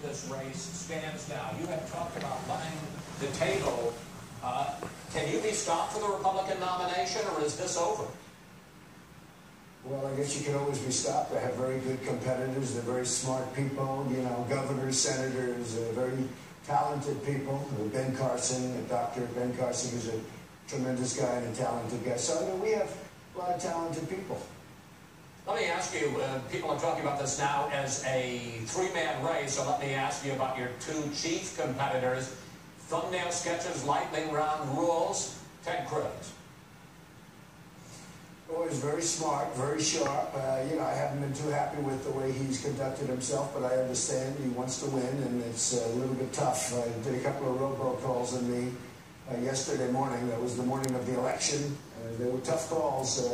this race stands now? You have talked about letting the table. Can you be stopped for the Republican nomination, or is this over? Well, I guess you can always be stopped. I have very good competitors. They're very smart people, you know, governors, senators, very talented people. Ben Carson, Dr. Ben Carson is a tremendous guy and a talented guy. So, I mean, we have a lot of talented people. Let me ask you, people are talking about this now as a three-man race, so let me ask you about your two chief competitors. Thumbnail sketches, lightning round rules, Ted Cruz. Oh, he's very smart, very sharp. You know, I haven't been too happy with the way he's conducted himself, but I understand he wants to win, and it's a little bit tough. I did a couple of robocalls on me yesterday morning. That was the morning of the election. They were tough calls.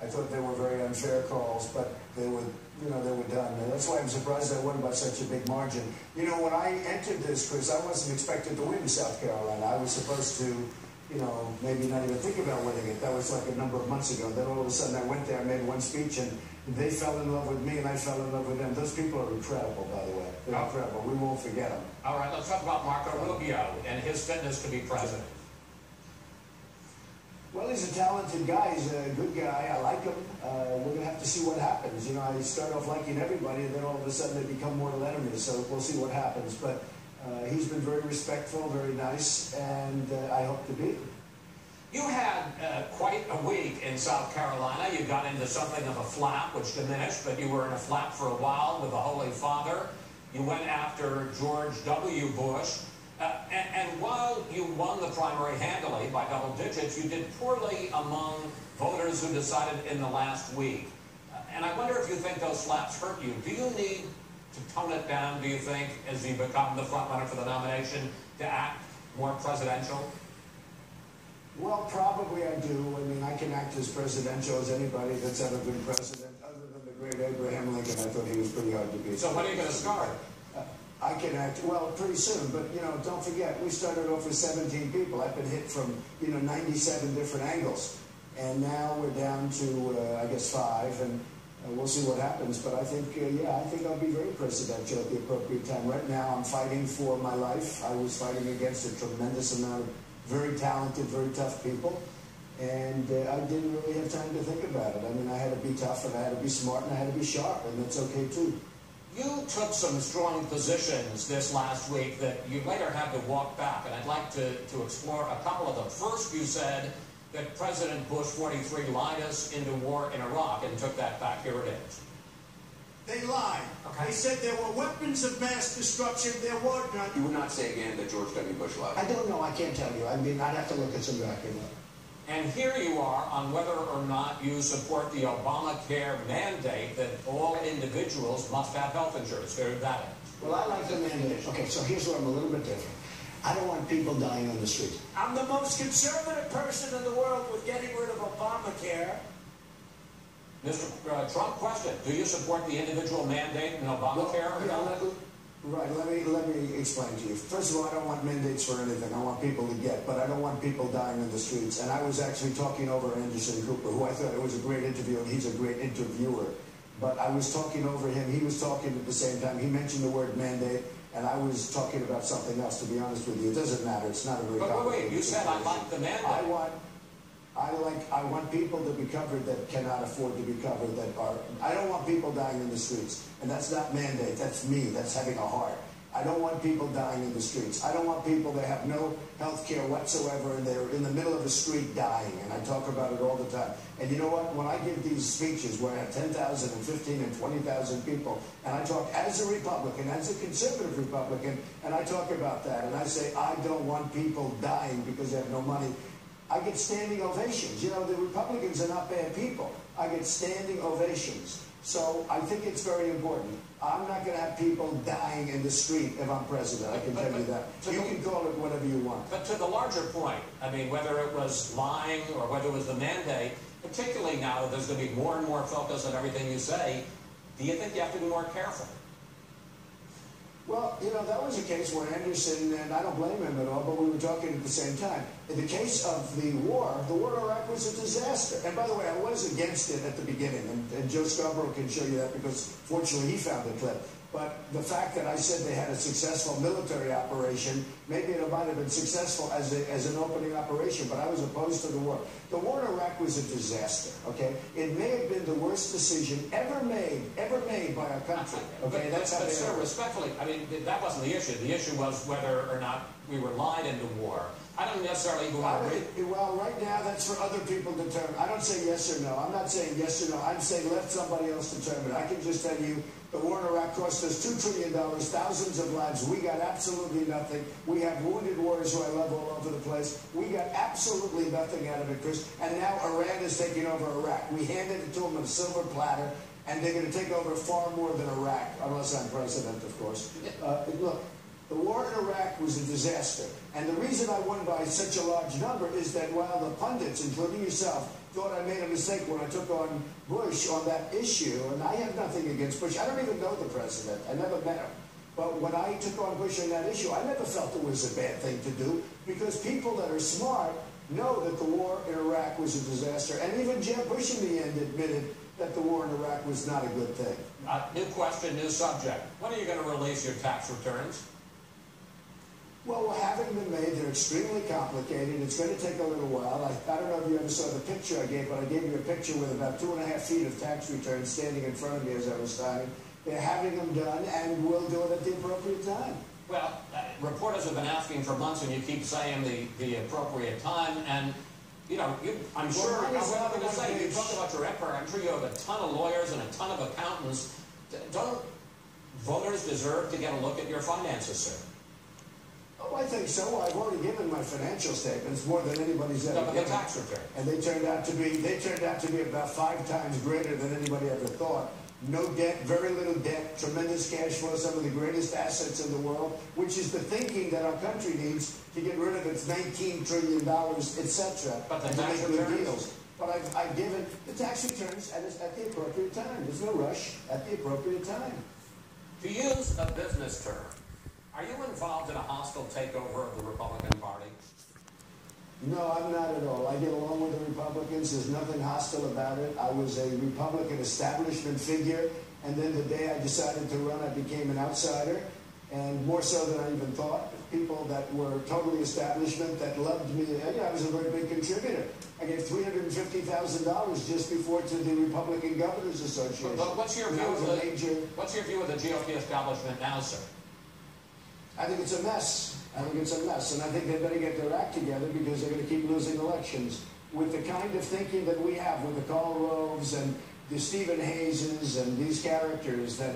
I thought they were very unfair calls, but they were, you know, they were done. And that's why I'm surprised I won by such a big margin. You know, when I entered this, Chris, I wasn't expected to win South Carolina. I was supposed to, you know, maybe not even think about winning it. That was like a number of months ago. Then all of a sudden I went there, I made one speech, and they fell in love with me, and I fell in love with them. Those people are incredible, by the way. They're incredible. We won't forget them. All right, let's talk about Marco Rubio and his fitness to be president. Well, he's a talented guy. He's a good guy. I like him. We're going to have to see what happens. You know, I start off liking everybody, and then all of a sudden they become mortal enemies. So we'll see what happens. But he's been very respectful, very nice, and I hope to be. You had quite a week in South Carolina. You got into something of a flap, which diminished, but you were in a flap for a while with the Holy Father. You went after George W. Bush. And while you won the primary handily by double digits, you did poorly among voters who decided in the last week. And I wonder if you think those flaps hurt you. Do you need to tone it down, do you think, as you become the front runner for the nomination, to act more presidential? Well, probably I do. I mean, I can act as presidential as anybody that's ever been president, other than the great Abraham Lincoln. I thought he was pretty hard to beat. So when are you going to start? I can act, well, pretty soon, but, you know, don't forget, we started off with 17 people. I've been hit from, you know, 97 different angles. And now we're down to, I guess, 5, and we'll see what happens. But I think, yeah, I think I'll be very presidential at the appropriate time. Right now, I'm fighting for my life. I was fighting against a tremendous amount of very talented, very tough people. And I didn't really have time to think about it. I mean, I had to be tough, and I had to be smart, and I had to be sharp, and that's okay, too. You took some strong positions this last week that you later had to walk back, and I'd like to explore a couple of them. First, you said that President Bush 43 lied us into war in Iraq and took that back. Here it is. They lied. Okay. They said there were weapons of mass destruction. There were none. You would not say again that George W. Bush lied? I don't know. I can't tell you. I mean, I'd have to look at some documents. And here you are on whether or not you support the Obamacare mandate that all individuals must have health insurance. There that is. Well, I like the mandate. Okay, so here's where I'm a little bit different. I don't want people dying on the street. I'm the most conservative person in the world with getting rid of Obamacare. Mr. Trump, question. Do you support the individual mandate in Obamacare? Well, right, let me explain to you. First of all, I don't want mandates for anything. I want people to get, but I don't want people dying in the streets. And I was actually talking over Anderson Cooper, who I thought it was a great interview, and he's a great interviewer. But I was talking over him. He was talking at the same time. He mentioned the word mandate, and I was talking about something else, to be honest with you. It doesn't matter. It's not a very complicated wait, you said I like the mandate. I want people to be covered that cannot afford to be covered, I don't want people dying in the streets. And that's not mandate, that's me, that's having a heart. I don't want people dying in the streets. I don't want people that have no health care whatsoever and they're in the middle of the street dying. And I talk about it all the time. And you know what? When I give these speeches where I have 10,000 and 15 and 20,000 people, and I talk as a Republican, as a conservative Republican, and I talk about that, and I say, I don't want people dying because they have no money. I get standing ovations. You know, the Republicans are not bad people. I get standing ovations. So I think it's very important. I'm not going to have people dying in the street if I'm president. I can tell you that. You can call it whatever you want. But to the larger point, I mean, whether it was lying or whether it was the mandate, particularly now that there's going to be more and more focus on everything you say, do you think you have to be more careful? Well, you know, that was a case where Anderson, and I don't blame him at all, but we were talking at the same time. In the case of the war in Iraq was a disaster. And by the way, I was against it at the beginning, and Joe Scarborough can show you that because fortunately he found the clip. But the fact that I said they had a successful military operation, maybe it might have been successful as an opening operation, but I was opposed to the war. The war in Iraq was a disaster, okay? It may have been the worst decision ever made by our country, okay? But sir, respectfully, I mean, that wasn't the issue. The issue was whether or not we were lied into war. I don't necessarily go on. Well, right now, that's for other people to determine. I don't say yes or no. I'm not saying yes or no. I'm saying let somebody else determine. I can just tell you the war in Iraq cost us $2 trillion, thousands of lives. We got absolutely nothing. We have wounded warriors who I love all over the place. We got absolutely nothing out of it, Chris. And now Iran is taking over Iraq. We handed it to them on a silver platter, and they're going to take over far more than Iraq, unless I'm president, of course. Look. The war in Iraq was a disaster. And the reason I won by such a large number is that while the pundits, including yourself, thought I made a mistake when I took on Bush on that issue, and I have nothing against Bush. I don't even know the president. I never met him. But when I took on Bush on that issue, I never felt it was a bad thing to do, because people that are smart know that the war in Iraq was a disaster. And even Jeb Bush in the end admitted that the war in Iraq was not a good thing. New question, new subject. When are you going to release your tax returns? Well, we're having them made. They're extremely complicated. It's going to take a little while. I don't know if you ever saw the picture I gave, but I gave you a picture with about 2.5 feet of tax returns standing in front of me as I was signing. They're having them done, and we'll do it at the appropriate time. Well, reporters have been asking for months, and you keep saying the appropriate time. And, you know, I'm sure, I'm going to say, you talk about your empire. I'm sure you have a ton of lawyers and a ton of accountants. Don't voters deserve to get a look at your finances, sir? Oh, I think so. I've already given my financial statements more than anybody's ever given. The tax return. And they turned out to be about 5 times greater than anybody ever thought. No debt, very little debt, tremendous cash flow, some of the greatest assets in the world, which is the thinking that our country needs to get rid of its $19 trillion, etc. But the and tax to make good returns? deals. But I've given the tax returns at the appropriate time. There's no rush. At the appropriate time. To use a business term, are you involved in a hostile takeover of the Republican Party? No, I'm not at all. I get along with the Republicans. There's nothing hostile about it. I was a Republican establishment figure, and then the day I decided to run, I became an outsider, and more so than I even thought. People that were totally establishment that loved me. I was a very big contributor. I gave $350,000 just before to the Republican Governors Association. But what's your view of the GOP establishment now, sir? I think it's a mess. I think it's a mess. And I think they better get their act together, because they're going to keep losing elections. With the kind of thinking that we have with the Karl Roves and the Stephen Hayeses and these characters that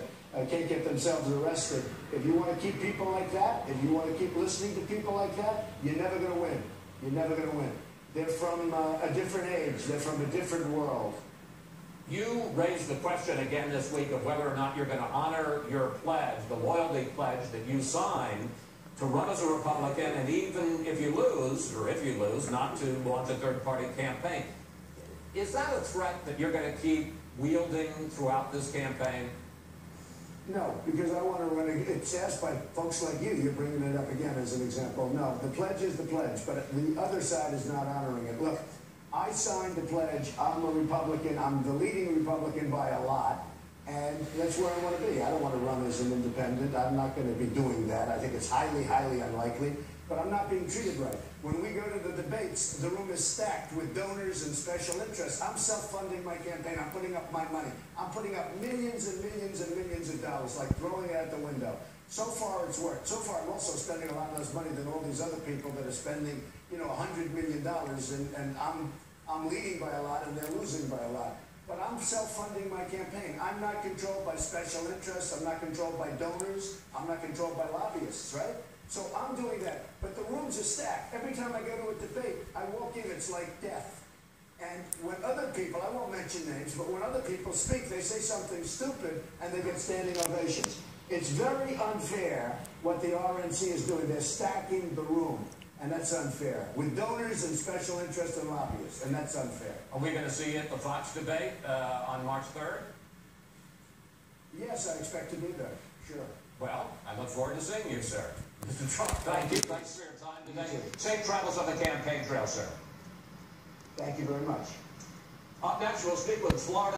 can't get themselves arrested, if you want to keep people like that, if you want to keep listening to people like that, you're never going to win. You're never going to win. They're from a different age. They're from a different world. You raised the question again this week of whether or not you're going to honor your pledge, the loyalty pledge that you signed to run as a Republican, and even if you lose, not to launch a third-party campaign. Is that a threat that you're going to keep wielding throughout this campaign? No, because I want to run. It's asked by folks like you. You're bringing it up again as an example. No, the pledge is the pledge, but the other side is not honoring it. Look, I signed the pledge. I'm a Republican. I'm the leading Republican by a lot, and that's where I want to be. I don't want to run as an independent. I'm not going to be doing that. I think it's highly, highly unlikely, but I'm not being treated right. When we go to the debates, the room is stacked with donors and special interests. I'm self-funding my campaign. I'm putting up my money. I'm putting up millions and millions and millions of dollars, like throwing it out the window. So far, it's worked. So far, I'm also spending a lot less money than all these other people that are spending, $100 million, and I'm leading by a lot, and they're losing by a lot. But I'm self-funding my campaign. I'm not controlled by special interests. I'm not controlled by donors. I'm not controlled by lobbyists, right? So I'm doing that. But the rooms are stacked. Every time I go to a debate, I walk in, it's like death. And when other people, I won't mention names, but when other people speak, they say something stupid, and they get standing ovations. It's very unfair what the RNC is doing. They're stacking the room, and that's unfair, with donors and special interests and lobbyists, and that's unfair. Are we going to see you at the Fox debate on March 3rd? Yes, I expect to be there, sure. Well, I look forward to seeing you, sir. Mr. Trump, thank you. Thanks for your time today. Safe travels on the campaign trail, sir. Thank you very much. Up next, we'll speak with Florida